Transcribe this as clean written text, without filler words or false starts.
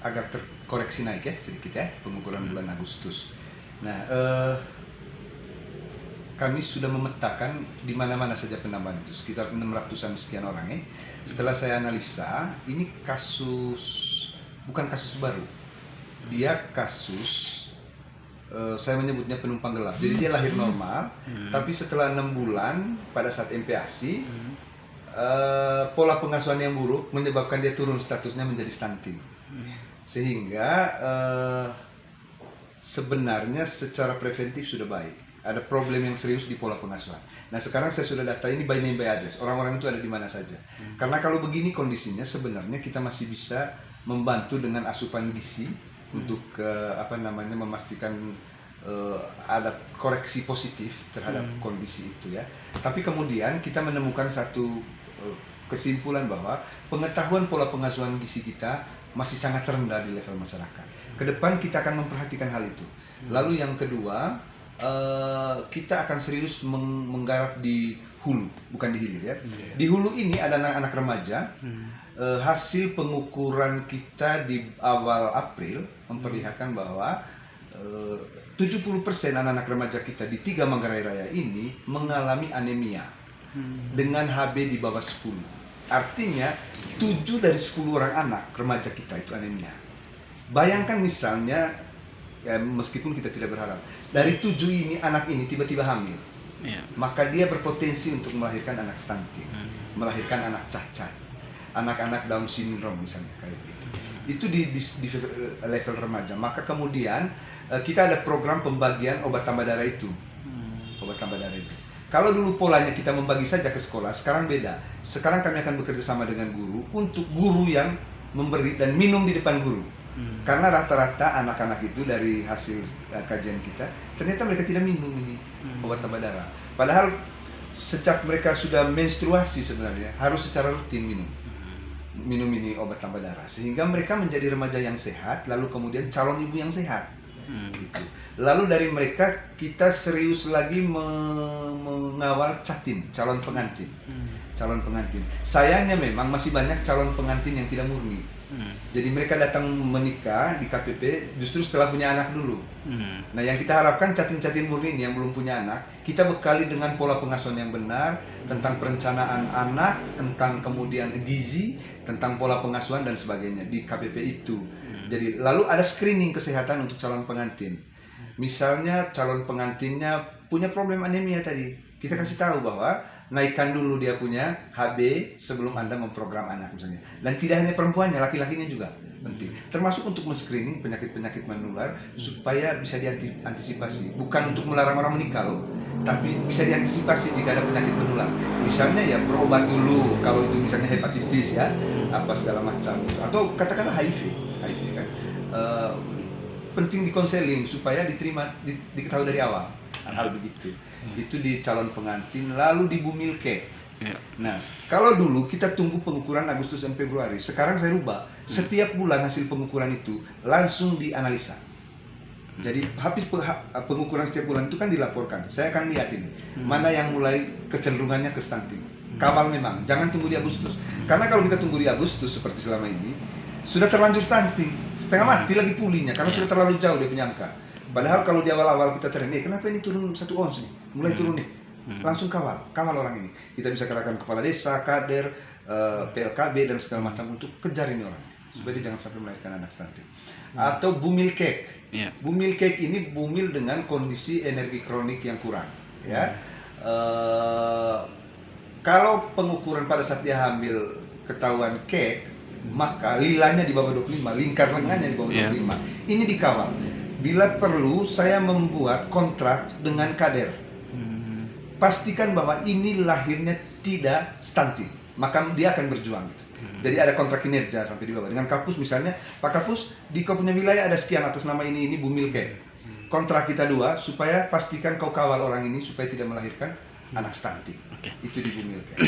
agak terkoreksi naik ya sedikit ya pengukuran bulan Agustus. Nah, kami sudah memetakan di mana-mana saja penambahan itu, sekitar 600-an sekian orang ya. Setelah saya analisa, ini bukan kasus baru. Dia kasus, saya menyebutnya penumpang gelap. Jadi dia lahir normal, tapi setelah 6 bulan pada saat MPASI, pola pengasuhan yang buruk menyebabkan dia turun statusnya menjadi stunting. Sehingga sebenarnya secara preventif sudah baik. Ada problem yang serius di pola pengasuhan. Nah sekarang saya sudah data ini by name by address. Orang-orang itu ada di mana saja. Karena kalau begini kondisinya sebenarnya kita masih bisa membantu dengan asupan gizi untuk memastikan ada koreksi positif terhadap kondisi itu ya. Tapi kemudian kita menemukan satu kesimpulan bahwa pengetahuan pola pengasuhan gizi kita masih sangat rendah di level masyarakat. Kedepan kita akan memperhatikan hal itu. Lalu yang kedua, kita akan serius menggarap di hulu, bukan di hilir ya. Di hulu ini ada anak-anak remaja. Hasil pengukuran kita di awal April memperlihatkan bahwa 70% anak-anak remaja kita di 3 Manggarai Raya ini mengalami anemia dengan HB di bawah 10. Artinya 7 dari 10 orang anak remaja kita itu anemia. Bayangkan misalnya, ya, meskipun kita tidak berharap, dari 7 ini anak ini tiba-tiba hamil, maka dia berpotensi untuk melahirkan anak stunting, melahirkan anak cacat, anak-anak Down syndrome misalnya kayak gitu. Itu di level remaja. Maka kemudian kita ada program pembagian obat tambah darah itu, obat tambah darah itu. Kalau dulu polanya kita membagi saja ke sekolah, sekarang beda. Sekarang kami akan bekerja sama dengan guru untuk guru yang memberi dan minum di depan guru. Karena rata-rata anak-anak itu dari hasil kajian kita, ternyata mereka tidak minum ini obat tambah darah. Padahal sejak mereka sudah menstruasi sebenarnya harus secara rutin minum ini obat tambah darah. Sehingga mereka menjadi remaja yang sehat, lalu kemudian calon ibu yang sehat. Gitu. Lalu dari mereka kita serius lagi mengawal catin, calon pengantin. Calon pengantin. Sayangnya memang masih banyak calon pengantin yang tidak murni. Jadi mereka datang menikah di KPP justru setelah punya anak dulu. Nah yang kita harapkan catin-catin murni ini yang belum punya anak, kita bekali dengan pola pengasuhan yang benar, tentang perencanaan anak, tentang kemudian gizi, tentang pola pengasuhan dan sebagainya di KPP itu. Jadi lalu ada screening kesehatan untuk calon pengantin. Misalnya calon pengantinnya punya problem anemia tadi, kita kasih tahu bahwa naikkan dulu dia punya HB sebelum Anda memprogram anak misalnya. Dan tidak hanya perempuannya, laki-lakinya juga penting. Termasuk untuk men-screening penyakit-penyakit menular supaya bisa diantisipasi. Bukan untuk melarang orang menikah loh, tapi bisa diantisipasi jika ada penyakit menular. Misalnya ya berobat dulu kalau itu misalnya hepatitis ya, apa segala macam. Atau katakanlah HIV kan. Penting dikonseling supaya diketahui dari awal hal begitu. Itu di calon pengantin. Lalu di bumilke. Nah kalau dulu kita tunggu pengukuran Agustus dan Februari, sekarang saya rubah setiap bulan hasil pengukuran itu langsung dianalisa. Jadi habis pengukuran setiap bulan itu kan dilaporkan. Saya akan lihat ini mana yang mulai kecenderungannya ke stunting. Kawal memang, jangan tunggu di Agustus. Karena kalau kita tunggu di Agustus seperti selama ini, sudah terlanjur stunting, setengah mati lagi pulihnya karena sudah terlalu jauh dia punya angka. Padahal kalau di awal-awal kita training, kenapa ini turun 1 ons nih, mulai turun nih, langsung kawal orang ini. Kita bisa kerahkan kepala desa, kader, PLKB dan segala macam untuk kejar ini orang, supaya dia jangan sampai melahirkan anak stunting. Atau bumil cake, bumil cake ini bumil dengan kondisi energi kronik yang kurang, ya. Kalau pengukuran pada saat dia hamil ketahuan cake, maka lilanya di bawah 25, lingkar lengannya di bawah 25. Ini dikawal. Bila perlu saya membuat kontrak dengan kader. Pastikan bahwa ini lahirnya tidak stunting, maka dia akan berjuang gitu. Jadi ada kontrak kinerja sampai di bawah. Dengan Kapus misalnya, Pak Kapus di kau punya wilayah ada sekian atas nama ini bumilke. Kontrak kita 2 supaya pastikan kau kawal orang ini supaya tidak melahirkan anak stunting. Itu di bumilke.